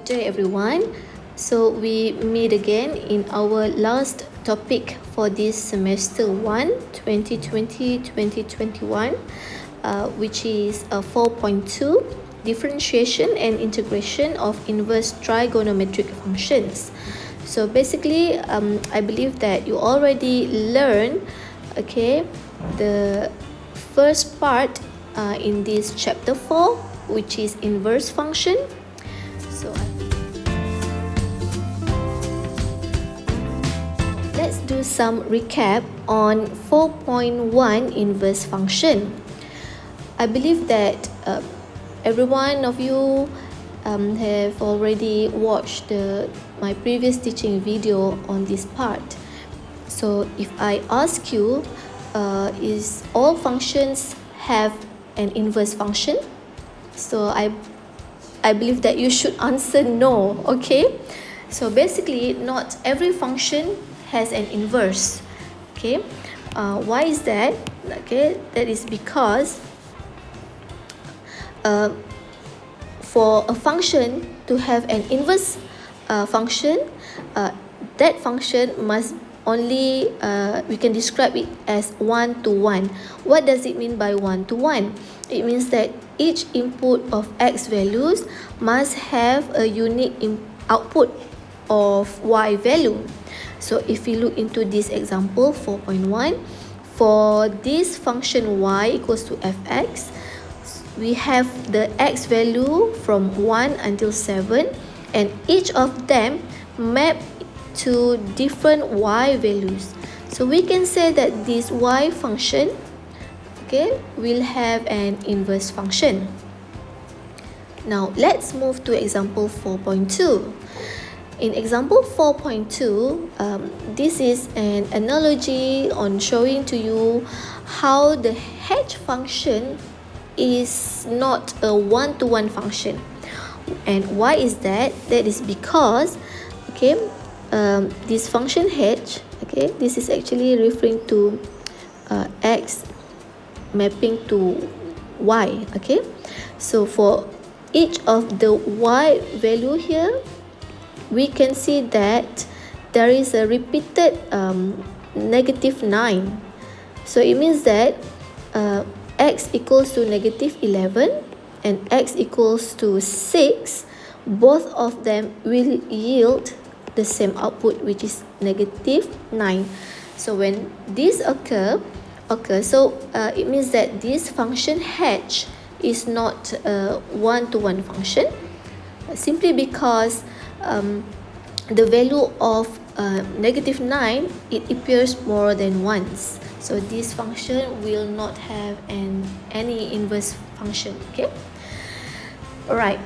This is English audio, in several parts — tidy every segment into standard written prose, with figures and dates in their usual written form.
Good day everyone. So we meet again in our last topic for this semester 1 2020-2021 which is 4.2 differentiation and integration of inverse trigonometric functions. So basically I believe that you already learned the first part in this chapter 4, which is inverse function. So let's do some recap on 4.1 inverse function. I believe that every one of you have already watched my previous teaching video on this part. So if I ask you, is all functions have an inverse function? So I believe that you should answer no, okay? So basically, not every function has an inverse, okay? Why is that? Okay, that is because for a function to have an inverse function, that function must only, we can describe it as 1 to 1. What does it mean by 1 to 1? It means that each input of x values must have a unique output of y value. So if we look into this example 4.1, for this function y equals to fx, we have the x value from 1 until 7, and each of them map to different y values. So we can say that this y function, okay, will have an inverse function. Now let's move to example 4.2. In example 4.2, this is an analogy on showing to you how the h function is not a one-to-one function. And why is that? That is because, okay, this function h, okay, this is actually referring to x mapping to y, okay? So for each of the y value here, we can see that there is a repeated -9. So it means that x equals to -11 and x equals to 6, both of them will yield the same output, which is -9. So when this occurs, it means that this function h is not a one-to-one function, simply because the value of -9, it appears more than once. So this function will not have any inverse function, okay? Alright,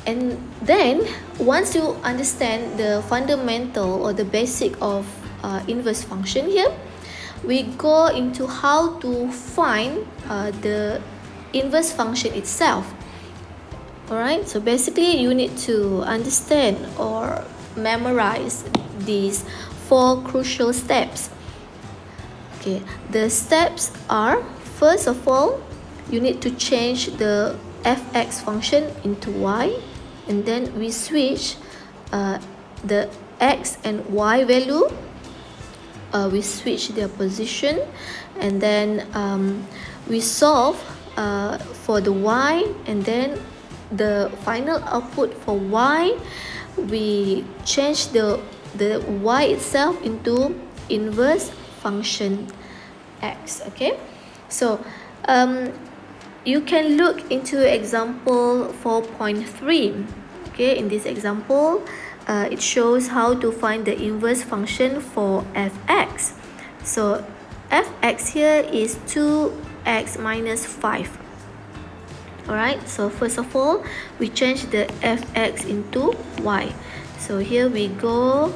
and then once you understand the fundamental or the basic of inverse function here, we go into how to find the inverse function itself. Alright, so basically you need to understand or memorize these 4 crucial steps. Okay, the steps are, first of all, you need to change the fx function into y, and then we switch the x and y value, we switch their position, and then we solve for the y, and then the final output for y, we change the y itself into inverse function x, okay? So you can look into example 4.3. okay? In this example, it shows how to find the inverse function for fx. So fx here is 2x minus 5. Alright, so first of all, we change the fx into y. So here we go,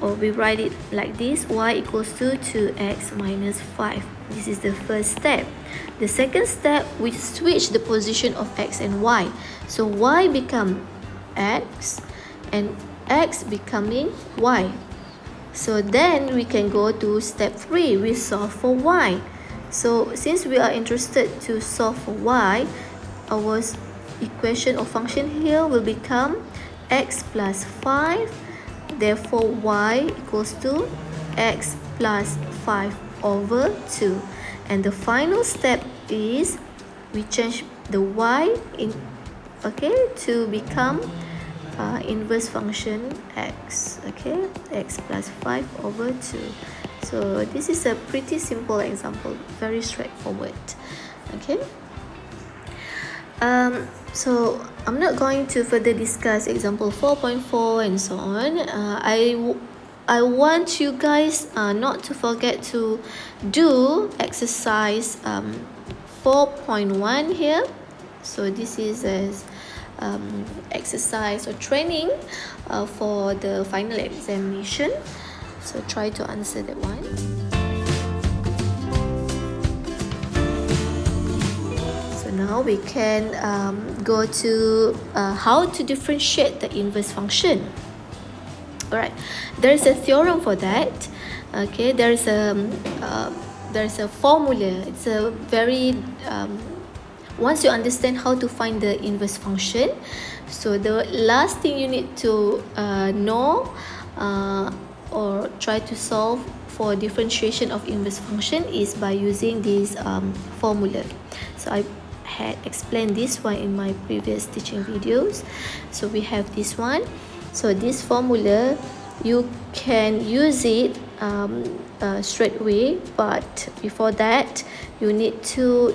or we write it like this: y equals to 2x minus 5. This is the first step. The second step, we switch the position of x and y. So y become x and x becoming y. So then we can go to step 3, we solve for y. So since we are interested to solve for y, our equation or function here will become x plus 5, therefore y equals to x plus 5 over 2. And the final step is we change the y in, okay, to become inverse function x, okay, x plus 5 over 2. So this is a pretty simple example, very straightforward. Okay, so I'm not going to further discuss example 4.4 and so on. I want you guys not to forget to do exercise 4.1 here. So this is as exercise or training for the final examination. So try to answer that one. So now we can go to how to differentiate the inverse function. Alright, there is a theorem for that. Okay, there's a formula. It's a very once you understand how to find the inverse function, so the last thing you need to know or try to solve for differentiation of inverse function is by using this formula. So I had explained this one in my previous teaching videos. So we have this one. So this formula, you can use it straight away, but before that you need to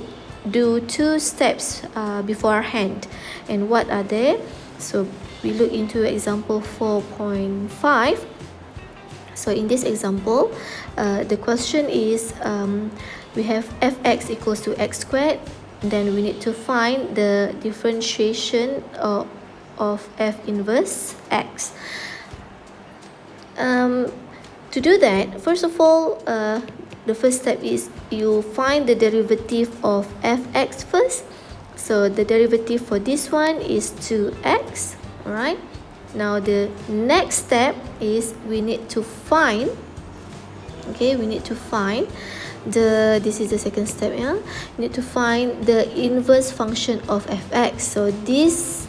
do 2 steps beforehand. And what are they? So we look into example 4.5. So in this example, the question is we have fx equals to x squared. Then we need to find the differentiation of f inverse x. To do that, first of all, the first step is you find the derivative of fx first. So the derivative for this one is 2x. Alright. Now the next step is we need to find, okay, we need to find this is the second step, yeah. You need to find the inverse function of fx. So this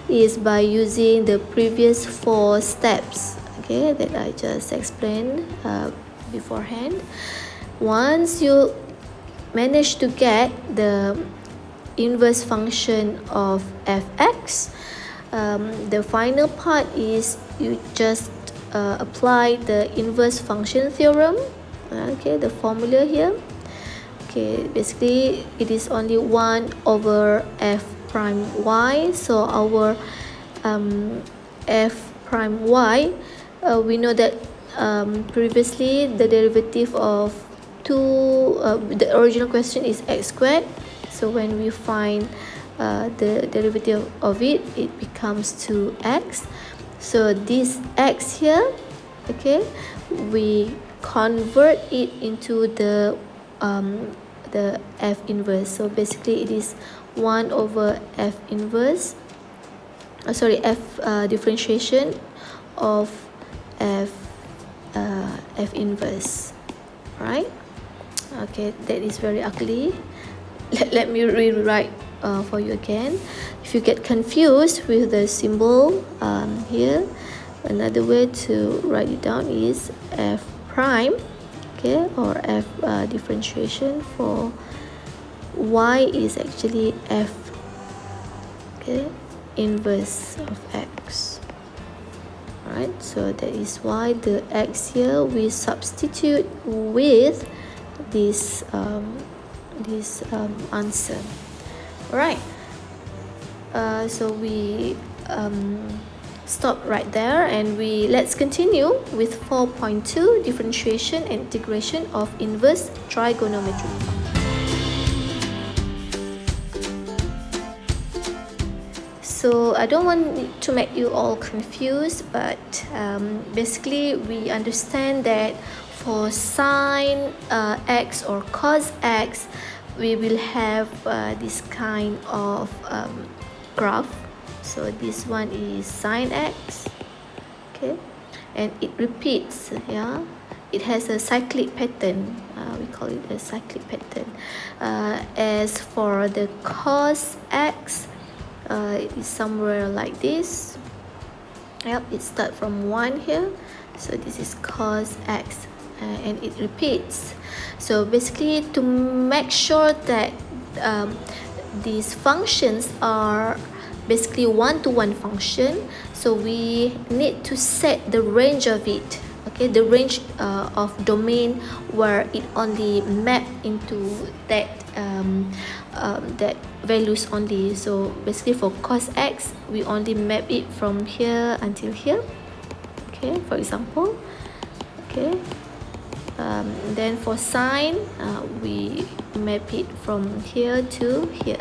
is by using the previous 4 steps, okay, that I just explained beforehand. Once you manage to get the inverse function of fx, the final part is you just apply the inverse function theorem, okay, the formula here. Okay, basically it is only 1 over f prime y. So our f prime y, we know that previously the derivative of the original question is x squared. So when we find the derivative of it, it becomes 2x. So this x here, okay, we convert it into the f inverse. So basically it is 1 over f inverse, f differentiation of f inverse, right? Okay, that is very ugly. Let me rewrite for you again. If you get confused with the symbol here, another way to write it down is f prime, okay, or f differentiation for y is actually f, okay, inverse of x. Alright, so that is why the x here we substitute with this answer. Alright, so we stop right there, and let's continue with 4.2, differentiation and integration of inverse trigonometric function. So I don't want to make you all confused, but basically we understand that for sine x or cos x, we will have this kind of graph. So this one is sine x, okay, and it repeats, yeah. It has a cyclic pattern. We call it a cyclic pattern. As for the cos x, it is somewhere like this. Yep, it starts from 1 here. So this is cos x, and it repeats. So basically, to make sure that these functions are basically one-to-one function, so we need to set the range of it. Okay, the range of domain where it only map into that that values only. So basically for cos x, we only map it from here until here. Okay, for example. Okay, then for sine, we map it from here to here.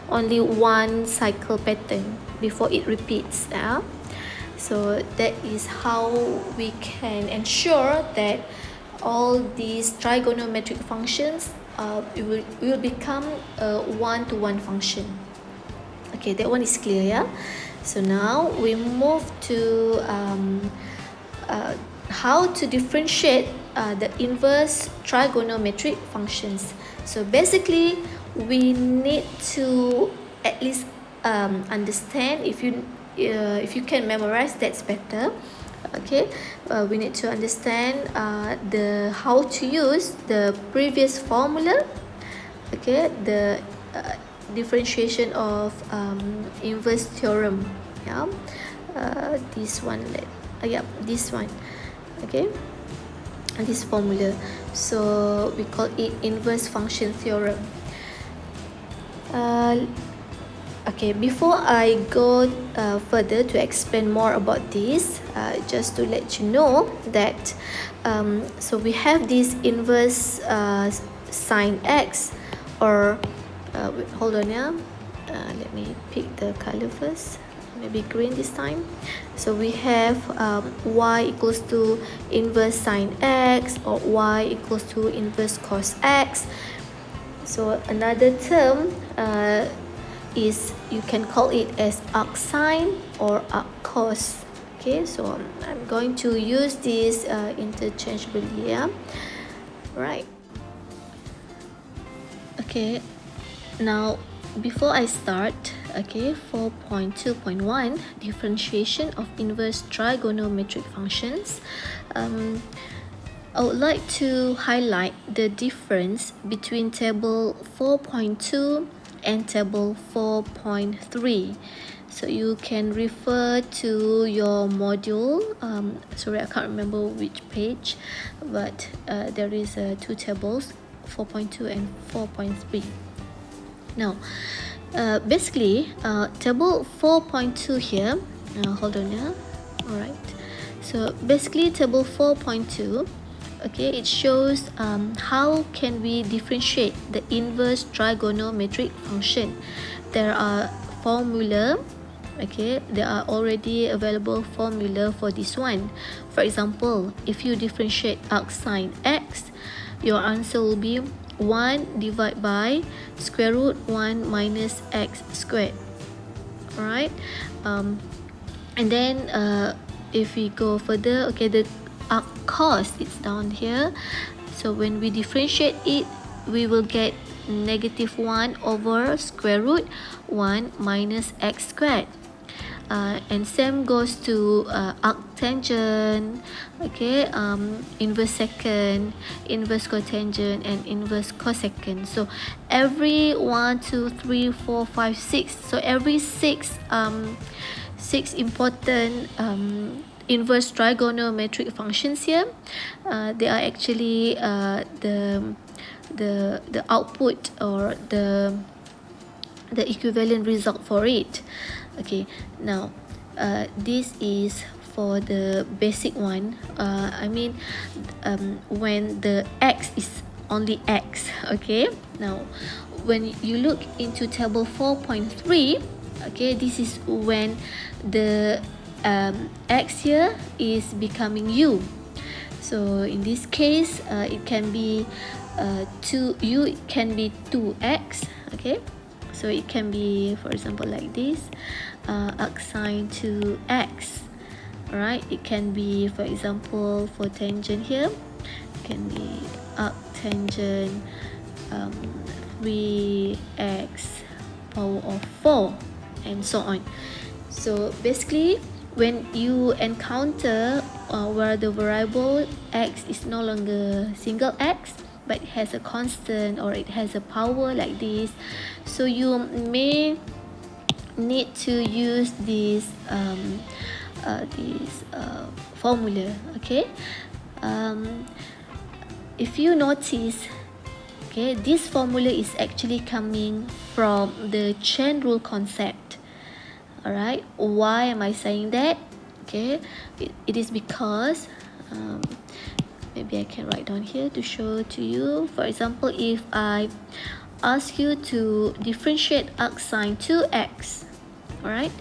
Only one cycle pattern before it repeats. So that is how we can ensure that all these trigonometric functions will become a one-to-one function. Okay, that one is clear, yeah? So now we move to how to differentiate the inverse trigonometric functions. So basically, we need to at least understand. If you can memorize, that's better. Okay, we need to understand the how to use the previous formula. Okay, the differentiation of inverse theorem. Yeah, this one. This one. Okay, this formula. So we call it inverse function theorem. Okay, before I go further to explain more about this, just to let you know that so we have this inverse sine x, or hold on, yeah. Let me pick the color first. Maybe green this time. So we have y equals to inverse sine x, or y equals to inverse cos x. So another term is, you can call it as arc sine or arc cos. Okay, so I'm going to use this interchangeably here. Right. Okay, now before I start, okay, 4.2.1, differentiation of inverse trigonometric functions, I would like to highlight the difference between table 4.2 and table 4.3. So you can refer to your module. Sorry, I can't remember which page, but there is two tables, 4.2 and 4.3. Now, basically, table 4.2 here, hold on, yeah. Alright, so basically table 4.2, okay, it shows how can we differentiate the inverse trigonometric function. There are formula, okay, there are already available formula for this one. For example, if you differentiate arc sine x, your answer will be 1 divided by square root 1 minus x squared. Alright, and then if we go further, okay, the arc cos, it's down here. So when we differentiate it, we will get negative 1 over square root 1 minus x squared. And same goes to arctangent, okay, inverse secant, inverse cotangent, and inverse cosecant. So every 1, 2, 3, 4, 5, 6. So every six important inverse trigonometric functions here, they are actually the output, or the equivalent result for it. Okay, now this is for the basic one. I mean, when the x is only x. Okay, now when you look into table 4.3, okay, this is when the x here is becoming u. So in this case, it can be u, it can be 2x. Okay, so it can be, for example, like this, arc sine 2x. Alright, it can be, for example, for tangent here, it can be arc tangent 3x power of 4, and so on. So basically, when you encounter where the variable x is no longer single x but it has a constant or it has a power like this, so you may need to use this formula. Okay, if you notice, okay, this formula is actually coming from the chain rule concept. All right, why am I saying that? Okay, it is because maybe I can write down here to show to you. For example, if I ask you to differentiate arc sine 2x, all right,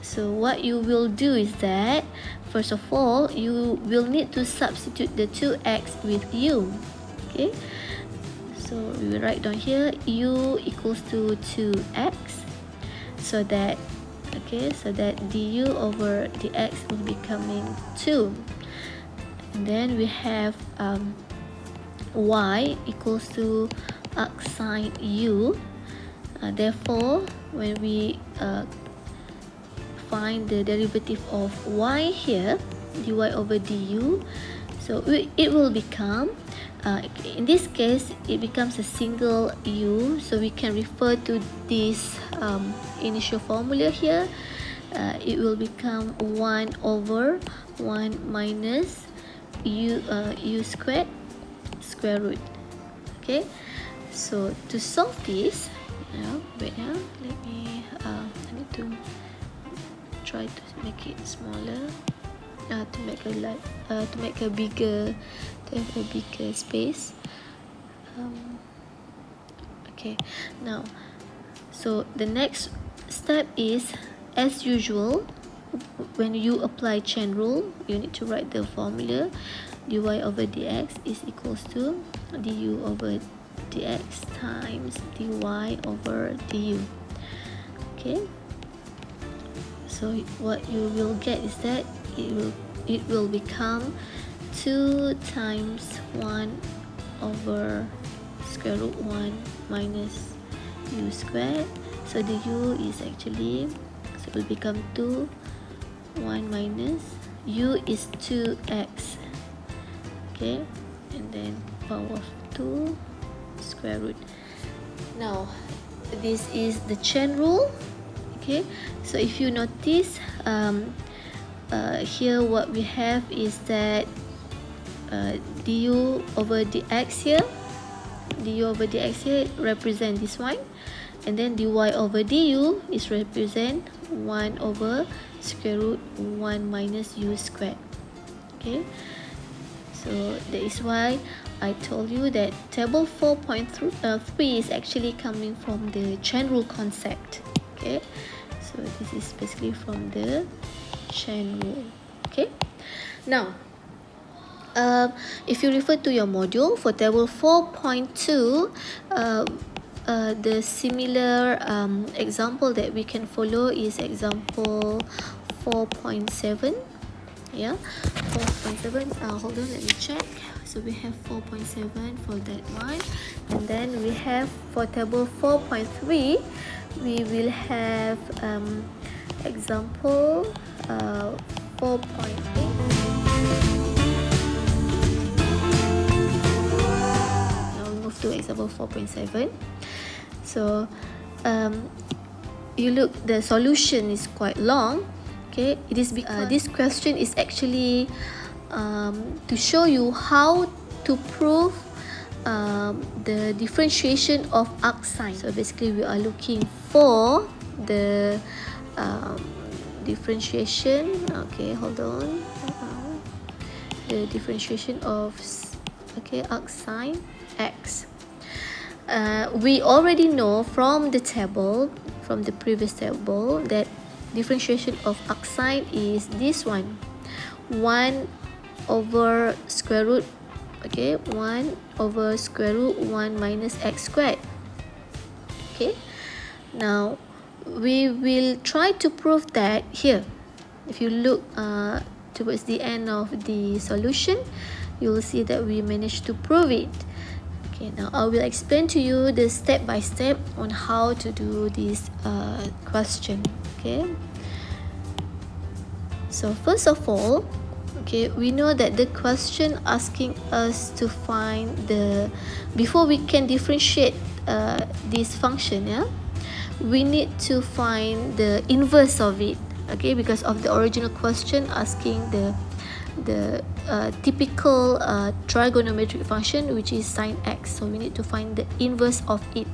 so what you will do is that first of all you will need to substitute the 2x with u. Okay, so we will write down here u equals to 2x, so that du over dx will be becoming 2, and then we have y equals to arc sine u. Therefore, when we find the derivative of y here, dy over du, so it will become, in this case it becomes a single u, so we can refer to this initial formula here. It will become 1 over 1 minus u squared square root. Okay, so to solve this, wait, let me I need to try to make it smaller, to make a bigger space. Okay, now so the next step is, as usual, when you apply chain rule, you need to write the formula. Dy over dx is equals to du over dx times dy over du. Okay, so what you will get is that it will become 2 times 1 over square root 1 minus u squared. So the u is actually, so it will become 2, 1 minus u is 2x. Okay, and then power of 2 square root. Now this is the chain rule. Okay, so if you notice, here what we have is that du over dx here, represent this one, and then dy over du is represent 1 over square root 1 minus u squared. Okay, so that is why I told you that table 4.3 is actually coming from the chain rule concept. Okay, so this is basically from the chain rule. Okay, now if you refer to your module for table 4.2, the similar example that we can follow is example 4.7. Yeah, 4.7. Hold on, let me check. So we have 4.7 for that one, and then we have for table 4.3, we will have example 4.8. Now we move to example 4.7. So you look, the solution is quite long. Okay, it is because this question is actually to show you how to prove the differentiation of arc sine. So basically we are looking for the differentiation. Okay, hold on. The differentiation of arc sine x. We already know from the table, from the previous table, that differentiation of arc sine is this one, 1 over square root, 1 over square root 1 minus x squared. Okay, now we will try to prove that here. If you look towards the end of the solution, you will see that we managed to prove it. Okay, now I will explain to you the step by step on how to do this question. Okay, So first of all, okay, we know that the question asking us to find before we can differentiate this function, yeah, we need to find the inverse of it, okay, because of the original question asking the typical trigonometric function, which is sine x. So we need to find the inverse of it.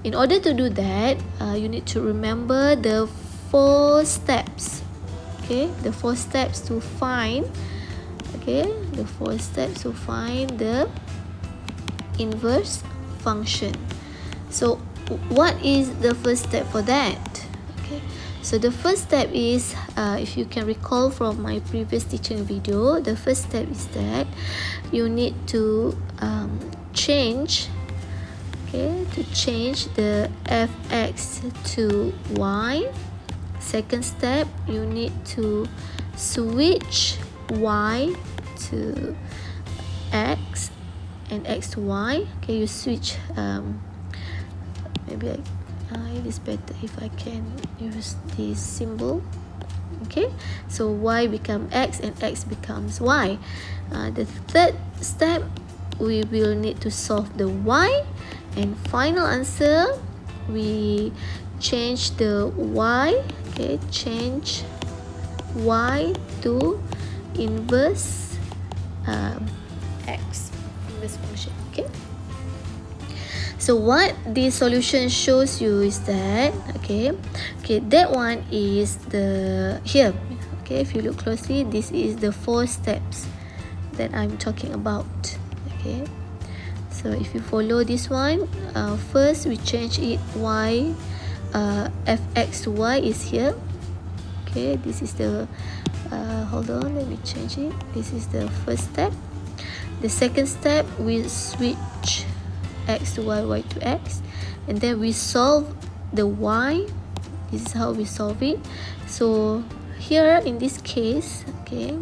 In order to do that, you need to remember the 4 steps. Okay, the 4 steps to find. Okay, the 4 steps to find the inverse function. So what is the first step for that? Okay, so the first step is, if you can recall from my previous teaching video, the first step is that you need to change the fx to y. Second step, you need to switch y to x and x to y. Okay, you switch. Maybe it is better if I can use this symbol. Okay, so y become x and x becomes y. The third step, we will need to solve the y, and final answer, we change the y. Okay, change y to inverse x, inverse function. Okay, so what the solution shows you is that, okay, that one is here. Okay, if you look closely, this is the 4 steps that I'm talking about. Okay, so if you follow this one, first we change it y, fx to y is here. Okay, this is the hold on, let me change it. This is the first step. The second step, we switch x to y, y to x, and then we solve the y. This is how we solve it. So here in this case, okay,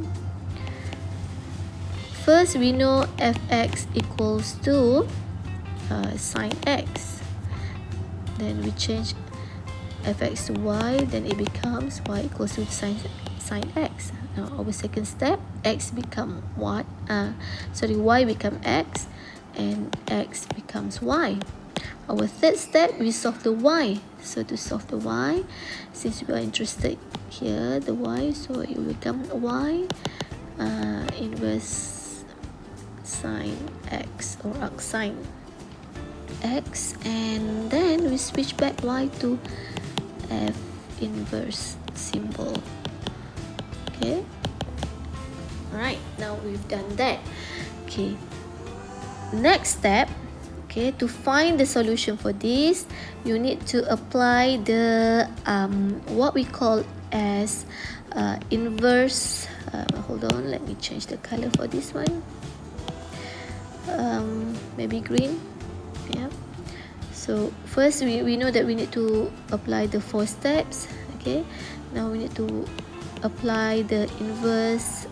first we know fx equals to sine x. Then we change fx to y, then it becomes y equals to sine x. Now our second step, x become y, y become x, and x becomes y. Our third step, we solve the y. So to solve the y, since we are interested here, the y, so it will become y inverse sine x, or arcsine x, and then we switch back y to f inverse symbol. Okay, alright, now we've done that. Okay, next step, okay, to find the solution for this, you need to apply the what we call as inverse, hold on, let me change the color for this one, maybe green. Yeah, so first we know that we need to apply the 4 steps. Okay, now we need to apply the inverse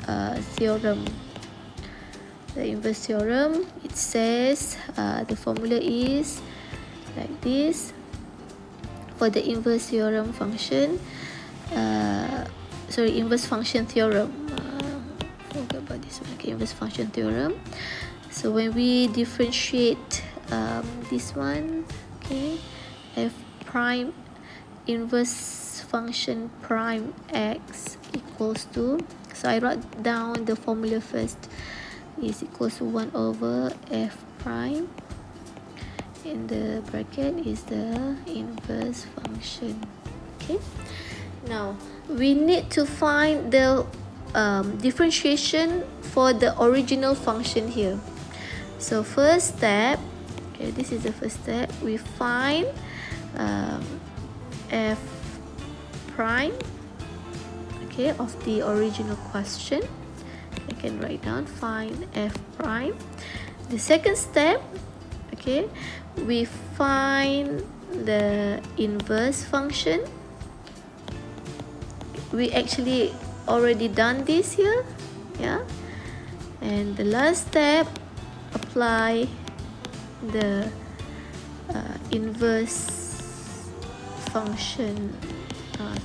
theorem. The inverse theorem, it says the formula is like this. For the inverse theorem function, inverse function theorem, forget about this one. Okay, inverse function theorem. So when we differentiate this one, okay, f prime inverse function prime x equals to, so I wrote down the formula first, is equals to 1 over f prime, in the bracket is the inverse function. Okay, now we need to find the differentiation for the original function here. So first step, okay, this is the first step, we find f prime, okay, of the original question. I can write down, find f prime. The second step, okay, we find the inverse function. We actually already done this here, yeah. And the last step, apply the inverse function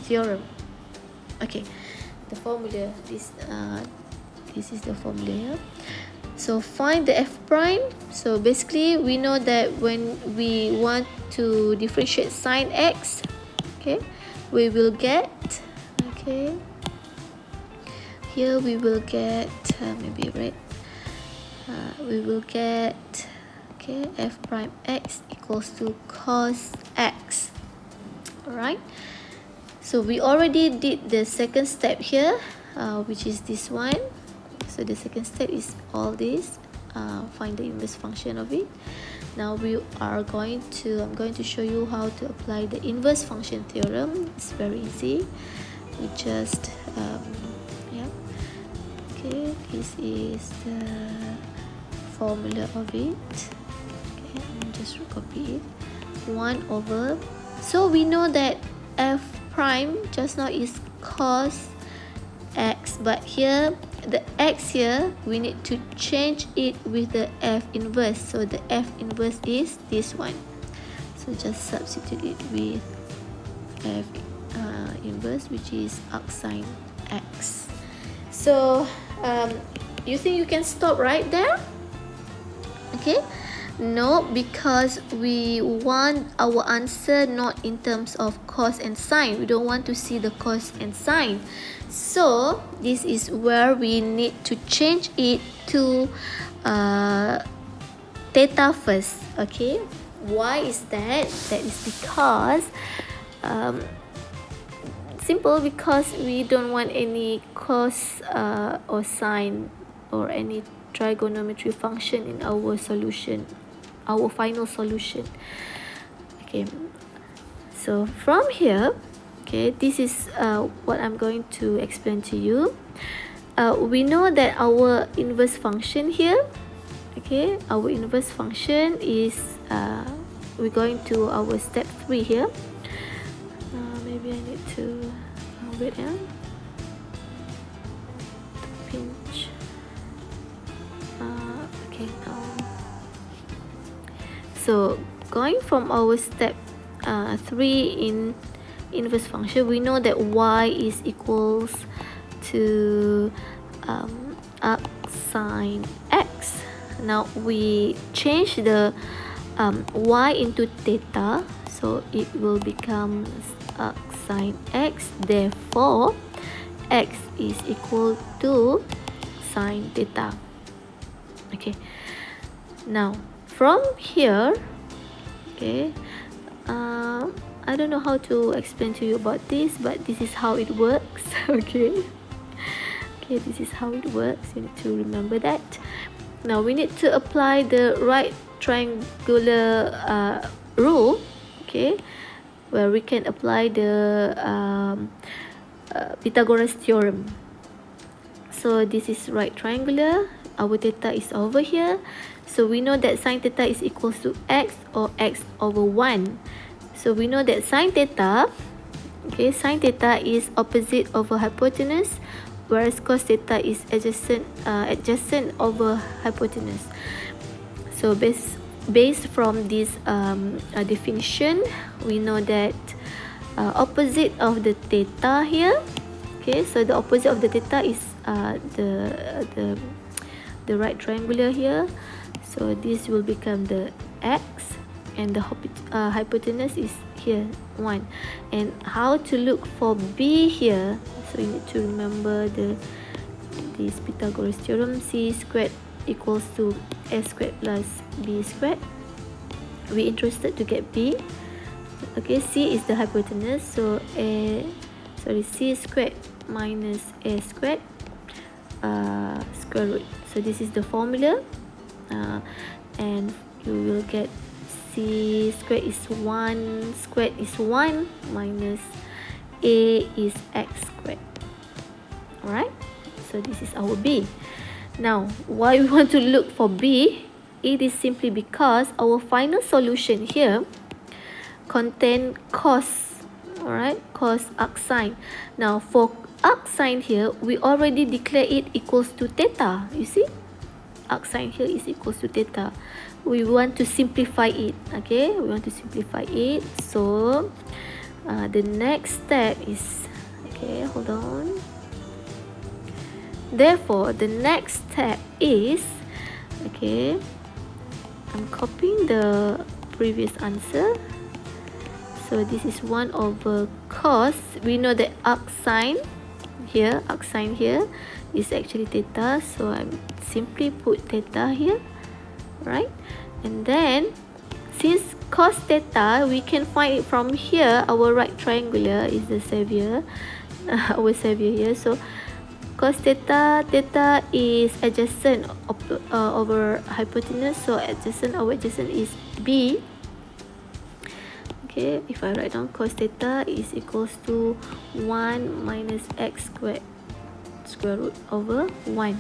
theorem. Okay, the formula. This is the formula here. So find the f prime. So basically we know that when we want to differentiate sine x, okay, we will get, okay, here we will get maybe red, we will get, okay, f prime x equals to cos x. Alright, so we already did the second step here, which is this one. So the second step is all this, find the inverse function of it. Now I'm going to show you how to apply the inverse function theorem. It's very easy. We just yeah, okay, this is the formula of it. Okay, and just copy it. 1 over, so we know that f prime just now is cos x, but here the x here we need to change it with the f inverse. So the f inverse is this one, so just substitute it with f inverse, which is arcsine x. So you think you can stop right there? Okay, no, because we want our answer not in terms of cos and sine. We don't want to see the cos and sine. So this is where we need to change it to theta first. Okay, why is that? That is because simple, because we don't want any cos or sine or any trigonometry function in our solution, our final solution. Okay, so from here, okay, this is what I'm going to explain to you. We know that our inverse function here, okay, our inverse function is we're going to our step 3 here. Maybe I need to wait, yeah, pinch. Okay, so going from our step 3 in inverse function, we know that y is equals to arcsine x. Now we change the y into theta, so it will become arcsine x. Therefore x is equal to sine theta. Okay, now from here, okay, I don't know how to explain to you about this, but this is how it works. Okay, this is how it works. You need to remember that. Now we need to apply the right triangular rule, okay, where we can apply the Pythagoras theorem. So this is right triangular. Our theta is over here, so we know that sine theta is equals to x, or x over 1. So we know that sine theta, okay, sine theta is opposite over hypotenuse, whereas cos theta is adjacent over hypotenuse. So based from this definition, we know that opposite of the theta here, okay, so the opposite of the theta is the right triangular here, so this will become the x, and the hypotenuse is here 1. And how to look for b here? So you need to remember this Pythagoras theorem, c squared equals to a squared plus b squared. We interested to get b. Okay, c is the hypotenuse, so c squared minus a squared square root. So this is the formula, and you will get c squared is 1 squared is 1 minus a is x squared. Alright, so this is our b. Now why we want to look for b? It is simply because our final solution here contain cos, alright, cos arcsine. Now for arcsine here, we already declare it equals to theta. You see, arcsine here is equals to theta. We want to simplify it. Okay, we want to simplify it. So the next step is, okay, hold on. Therefore, the next step is, okay, I'm copying the previous answer. So this is 1 over cos. We know that arc sine here is actually theta. So I'm simply put theta here, right? And then since cos theta, we can find it from here. Our right triangular is the savior, our savior here. So cos theta, theta is adjacent over hypotenuse. So adjacent, our adjacent is B. Okay, if I write down cos theta is equals to 1 minus x squared square root over 1.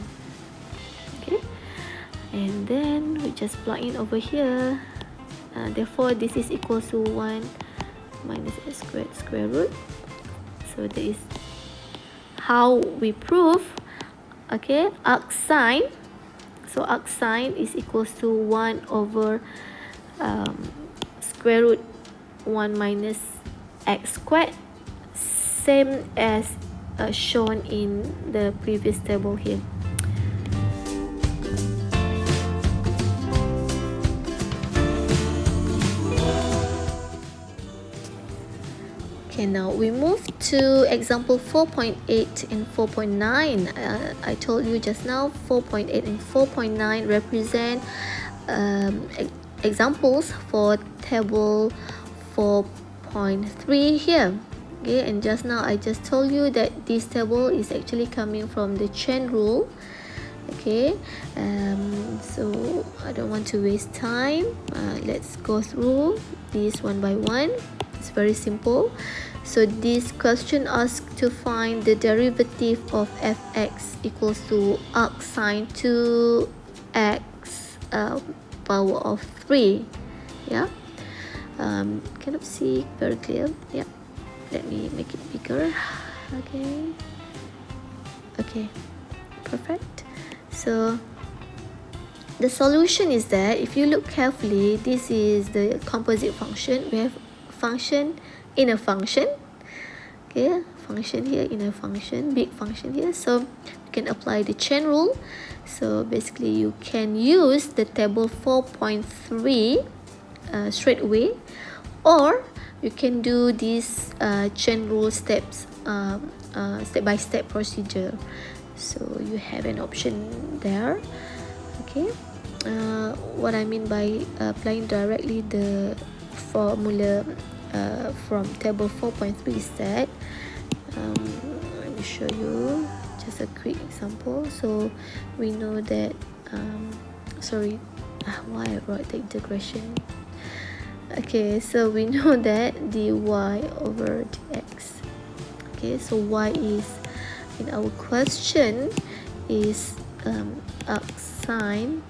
Okay, and then we just plug in over here. Therefore, this is equals to 1 minus x squared square root. So that is how we prove, okay, arc sine. So arc sine is equals to 1 over square root 1 minus x squared, same as shown in the previous table here. Okay, now we move to example 4.8 and 4.9. I told you just now 4.8 and 4.9 represent examples for table 4.3 here. Okay, and just now I just told you that this table is actually coming from the chain rule. Okay, so I don't want to waste time. Let's go through this one by one. It's very simple. So this question asks to find the derivative of fx equals to arc sine 2x power of 3. Yeah. Cannot see very clear. Yeah, let me make it bigger. Okay, perfect. So the solution is that if you look carefully, this is the composite function. We have function in a function. Okay, function here in a function, big function here. So you can apply the chain rule. So basically you can use the table 4.3 straight away, or you can do this chain rule steps, step-by-step procedure. So you have an option there. Okay, what I mean by applying directly the formula from table 4.3 is that let me show you just a quick example. So we know that why I wrote the integration. Okay, so we know that dy over dx. Okay, so y is in our question is arc sine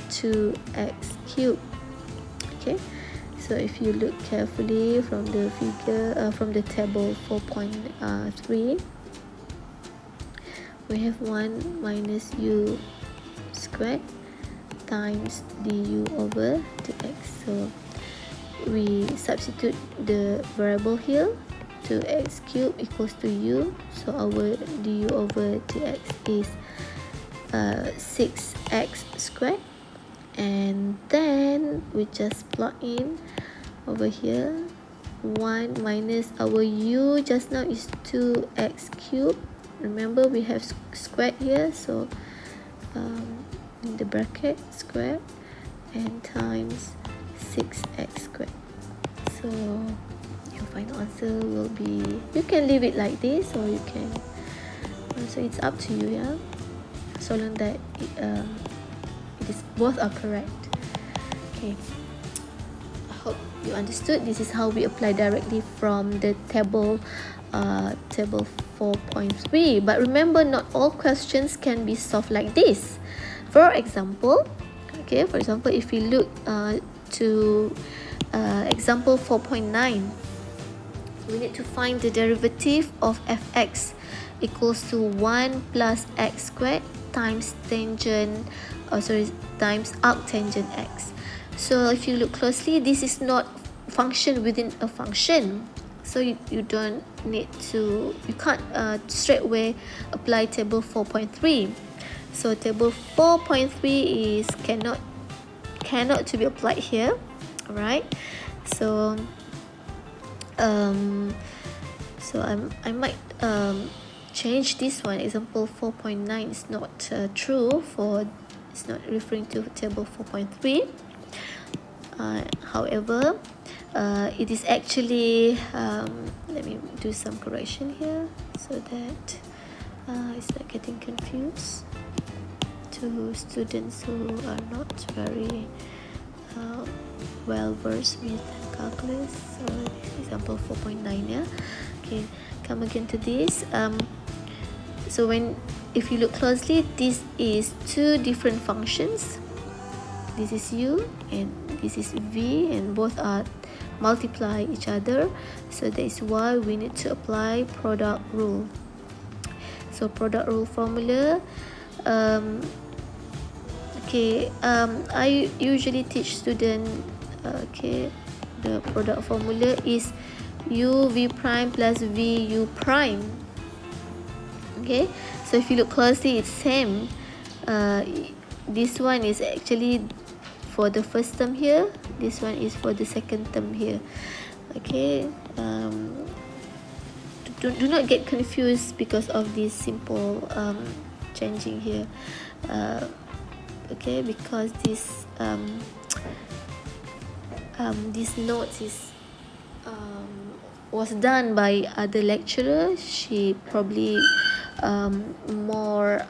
2x cubed. Okay, so if you look carefully from the figure, from the table 4.3, we have 1 minus u squared times du over dx. So we substitute the variable here, 2x cubed equals to u. So our du over dx is 6x squared, and then we just plug in over here 1 minus our u just now is 2x cubed. Remember we have squared here, so in the bracket squared, and times 6x squared. So your final answer will be, you can leave it like this or you can, so it's up to you, yeah, so long that it is both are correct. Okay, I hope you understood. This is how we apply directly from the table 4.3. But remember, not all questions can be solved like this. For example, if we look to example 4.9, we need to find the derivative of fx equals to 1 plus x squared times times arctangent x. So if you look closely, this is not function within a function. so you don't need to, you can't straight away apply table 4.3. So table 4.3 is cannot to be applied here. All right, so I might change this one. Example 4.9 is not true, for it's not referring to table 4.3. However, it is actually, let me do some correction here so that it's not getting confused to students who are not very well versed with calculus. So example 4.9, yeah. Okay, come again to this. So if you look closely, this is two different functions. This is u and this is v, and both are multiply each other. So that is why we need to apply product rule. So product rule formula, I usually teach student, the product formula is u v prime plus v u prime. Okay, so if you look closely, it's same. This one is actually for the first term here, this one is for the second term here. Okay, do not get confused because of this simple changing here. Okay, because this notes is was done by other lecturer. She probably more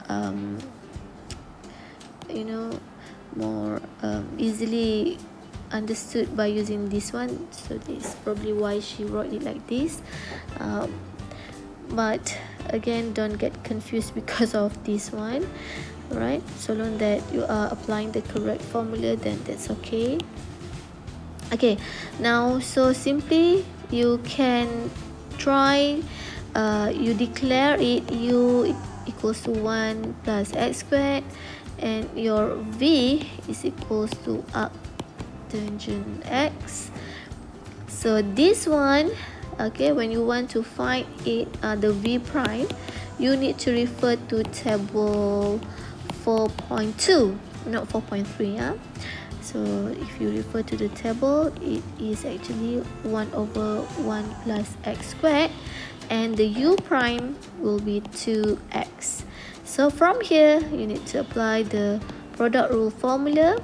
more easily understood by using this one. So this is probably why she wrote it like this. But again, don't get confused because of this one. Right, so long that you are applying the correct formula, then that's okay. Okay, now so simply you can try, you declare it u equals to 1 plus x squared, and your v is equals to arctangent x. So this one, okay, when you want to find it, the v prime, you need to refer to table 4.2, not 4.3. Yeah, so if you refer to the table, it is actually 1 over 1 plus x squared, and the u prime will be 2x. So from here, you need to apply the product rule formula,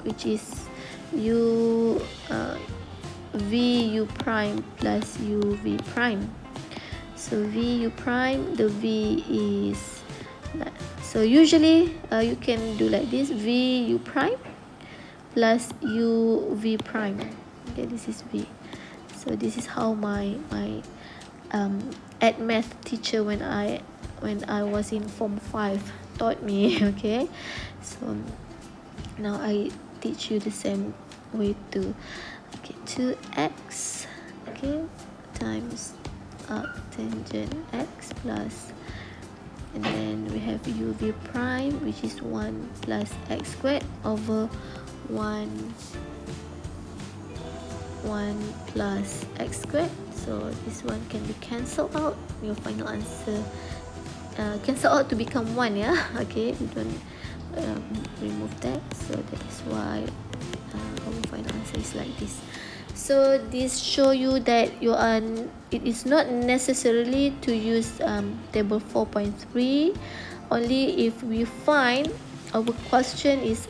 which is u v u prime plus u v prime. So v u prime, the v is, so usually you can do like this, v u prime plus u v prime. Okay, this is v. So this is how my ed math teacher when I was in form 5 taught me. Okay, so now I teach you the same way too. Okay, 2x, okay, times arctangent x plus, and then we have u v prime, which is 1 plus x squared over 1 plus x squared. So this one can be cancelled out. Your final answer cancel out to become 1. Yeah, okay, you don't remove that. So that is why our final answer is like this. So this show you that it is not necessarily to use table 4.3 only if we find our question is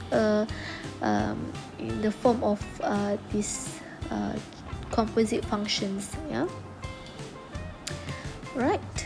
in the form of this composite functions. Yeah, right.